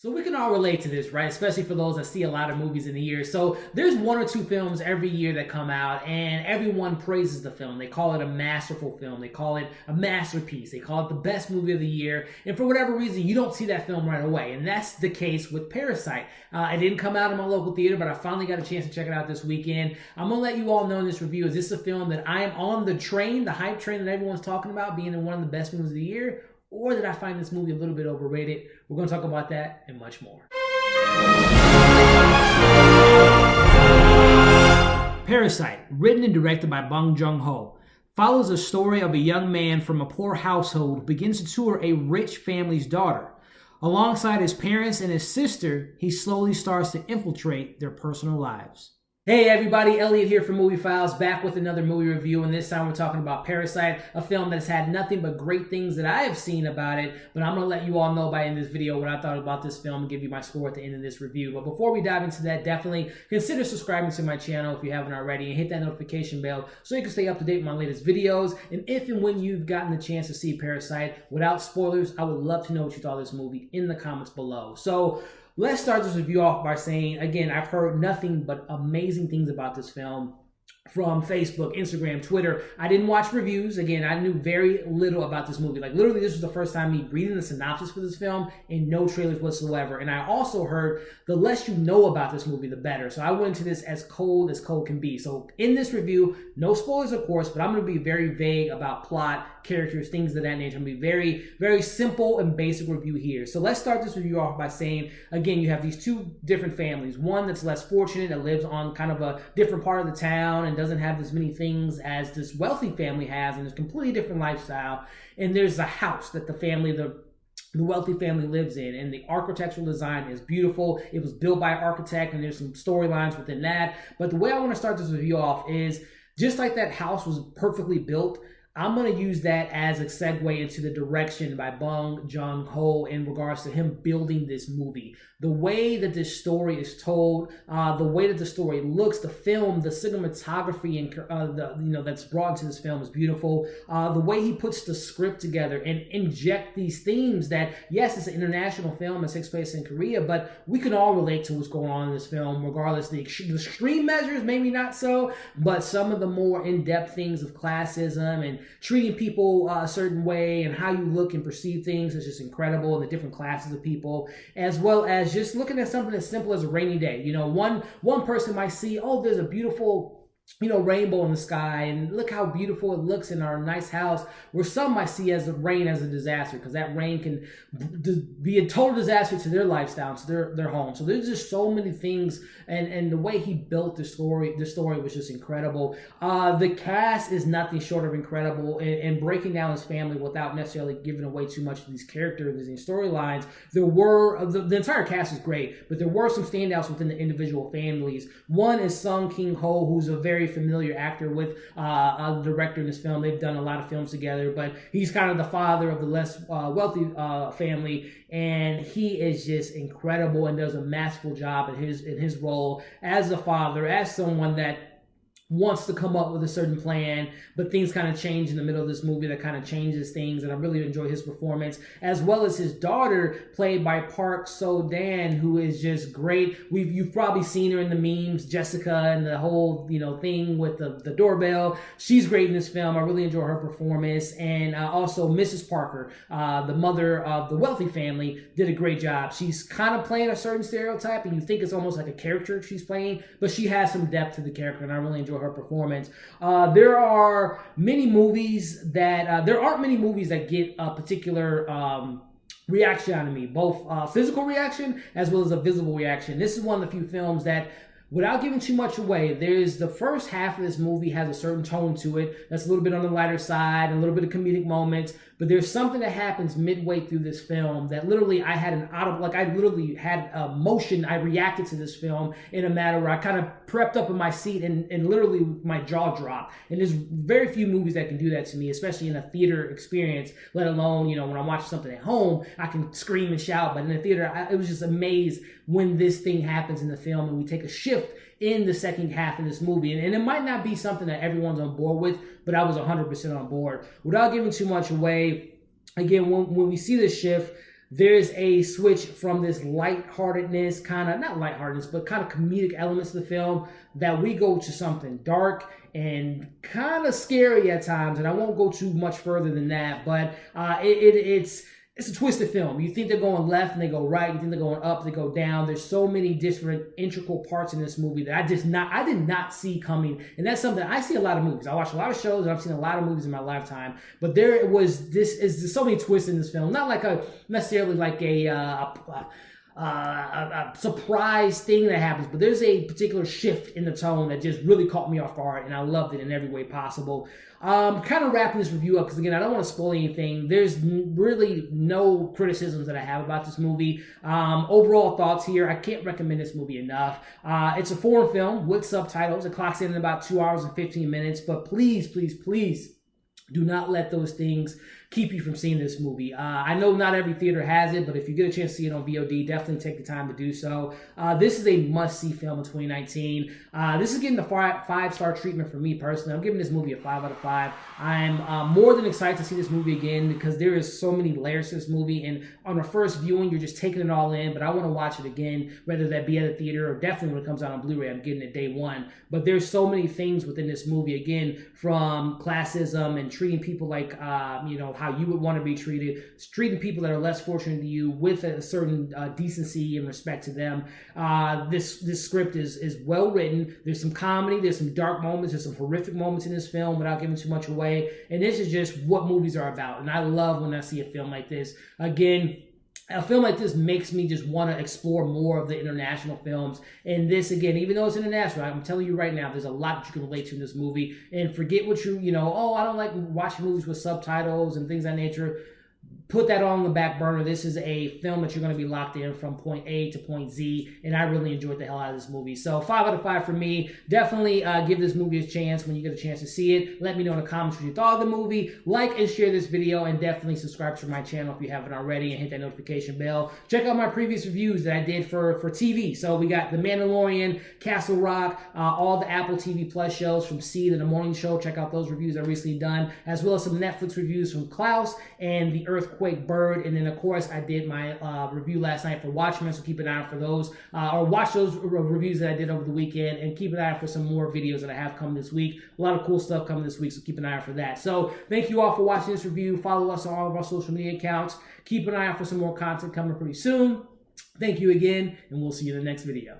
So we can all relate to this, right? Especially for those that see a lot of movies in a year. So there's one or two films every year that come out and everyone praises the film. They call it a masterful film. They call it a masterpiece. They call it the best movie of the year. And for whatever reason, you don't see that film right away. And that's the case with Parasite. It didn't come out in my local theater, but I finally got a chance to check it out this weekend. I'm going to let you all know in this review, is this a film that I am on the train, the hype train that everyone's talking about, being in one of the best movies of the year? Or did I find this movie a little bit overrated? We're going to talk about that and much more. Parasite, written and directed by Bong Joon-ho, follows a story of a young man from a poor household who begins to tour a rich family's daughter. Alongside his parents and his sister, he slowly starts to infiltrate their personal lives. Hey everybody, Elliot here from Movie Files, back with another movie review, and this time we're talking about Parasite, a film that has had nothing but great things that I have seen about it, but I'm going to let you all know by the end of this video what I thought about this film and give you my score at the end of this review. But before we dive into that, definitely consider subscribing to my channel if you haven't already, and hit that notification bell so you can stay up to date with my latest videos. And if and when you've gotten the chance to see Parasite, without spoilers, I would love to know what you thought of this movie in the comments below. So let's start this review off by saying, again, I've heard nothing but amazing things about this film from Facebook, Instagram, Twitter. I didn't watch reviews. Again, I knew very little about this movie. Like, literally, this was the first time me reading the synopsis for this film and no trailers whatsoever. And I also heard the less you know about this movie, the better. So I went into this as cold can be. So in this review, no spoilers, of course, but I'm going to be very vague about plot, characters, things of that nature. I'm going to be very, very simple and basic review here. So let's start this review off by saying, again, you have these two different families. One that's less fortunate, that lives on kind of a different part of the town and doesn't have as many things as this wealthy family has, and it's a completely different lifestyle. And there's a house that the wealthy family lives in, and the architectural design is beautiful. It was built by an architect, and there's some storylines within that. But the way I want to start this review off is, just like that house was perfectly built, I'm going to use that as a segue into the direction by Bong Joon-ho in regards to him building this movie. The way that this story is told, the way that the story looks, the film, the cinematography, and that's brought into this film is beautiful. The way he puts the script together and inject these themes that, yes, it's an international film, it takes place in Korea, but we can all relate to what's going on in this film, regardless. The extreme measures, maybe not so, but some of the more in-depth things of classism and treating people a certain way and how you look and perceive things is just incredible, and the different classes of people, as well as just looking at something as simple as a rainy day. You know, one person might see, oh, there's a beautiful rainbow in the sky, and look how beautiful it looks in our nice house, where some might see as the rain as a disaster, because that rain can be a total disaster to their lifestyle, to their home. So there's just so many things, and the way he built the story was just incredible. The cast is nothing short of incredible, and breaking down his family without necessarily giving away too much of these characters and storylines. There were the entire cast is great, but there were some standouts within the individual families. One is Kang-ho, who's a very familiar actor with a director in this film. They've done a lot of films together, but he's kind of the father of the less wealthy family, and he is just incredible and does a masterful job in his role as a father, as someone that wants to come up with a certain plan, but things kind of change in the middle of this movie that kind of changes things, and I really enjoy his performance, as well as his daughter, played by Park So-dan, who is just great. You've probably seen her in the memes, Jessica, and the whole thing with the doorbell. She's great in this film. I really enjoy her performance, and also Mrs. Parker, the mother of the wealthy family, did a great job. She's kind of playing a certain stereotype, and you think it's almost like a character she's playing, but she has some depth to the character, and I really enjoy her performance. There aren't many movies that get a particular reaction out of me, both physical reaction as well as a visible reaction. This is one of the few films that, without giving too much away, there's the first half of this movie has a certain tone to it that's a little bit on the lighter side, and a little bit of comedic moments, but there's something that happens midway through this film that literally I had I literally had a motion. I reacted to this film in a matter where I kind of prepped up in my seat and literally my jaw dropped. And there's very few movies that can do that to me, especially in a theater experience, let alone, when I'm watching something at home, I can scream and shout, but in the theater, I was just amazed when this thing happens in the film and we take a shift in the second half of this movie. And it might not be something that everyone's on board with, but I was 100% on board. Without giving too much away, again, when we see this shift, there's a switch from this lightheartedness, kind of, not lightheartedness, but kind of comedic elements of the film, that we go to something dark and kind of scary at times. And I won't go too much further than that, but it's a twisted film. You think they're going left and they go right. You think they're going up, they go down. There's so many different integral parts in this movie that I did not see coming. And that's something, I see a lot of movies. I watch a lot of shows and I've seen a lot of movies in my lifetime. But there's so many twists in this film. Not like necessarily like a surprise thing that happens, but there's a particular shift in the tone that just really caught me off guard, and I loved it in every way possible. Kind of wrapping this review up, because again, I don't want to spoil anything. There's really no criticisms that I have about this movie. Overall thoughts here, I can't recommend this movie enough. It's a foreign film with subtitles. It clocks in about 2 hours and 15 minutes, but please, please, please do not let those things keep you from seeing this movie. I know not every theater has it, but if you get a chance to see it on VOD, definitely take the time to do so. This is a must-see film in 2019. This is getting the 5-star treatment for me personally. I'm giving this movie a 5 out of 5. I'm more than excited to see this movie again, because there is so many layers to this movie, and on a first viewing, you're just taking it all in, but I want to watch it again, whether that be at a theater or definitely when it comes out on Blu-ray, I'm getting it day one. But there's so many things within this movie, again, from classism and treating people like, how you would want to be treated, treating people that are less fortunate than you with a certain decency and respect to them. This script is well written. There's some comedy, there's some dark moments, there's some horrific moments in this film without giving too much away. And this is just what movies are about. And I love when I see a film like this. Again, a film like this makes me just want to explore more of the international films. And this, again, even though it's international, I'm telling you right now, there's a lot that you can relate to in this movie. And forget what I don't like watching movies with subtitles and things of that nature. Put that on the back burner. This is a film that you're going to be locked in from point A to point Z, and I really enjoyed the hell out of this movie. So 5 out of 5 for me. Definitely give this movie a chance when you get a chance to see it. Let me know in the comments what you thought of the movie. Like and share this video, and definitely subscribe to my channel if you haven't already, and hit that notification bell. Check out my previous reviews that I did for TV. So we got The Mandalorian, Castle Rock, all the Apple TV Plus shows from C to The Morning Show. Check out those reviews I recently done, as well as some Netflix reviews from Klaus and The Earthquake Bird. And then of course I did my review last night for Watchmen, so keep an eye out for those, or watch those reviews that I did over the weekend, and keep an eye out for some more videos that I have coming this week. A lot of cool stuff coming this week, so keep an eye out for that. So thank you all for watching this review. Follow us on all of our social media accounts. Keep an eye out for some more content coming pretty soon. Thank you again, and we'll see you in the next video.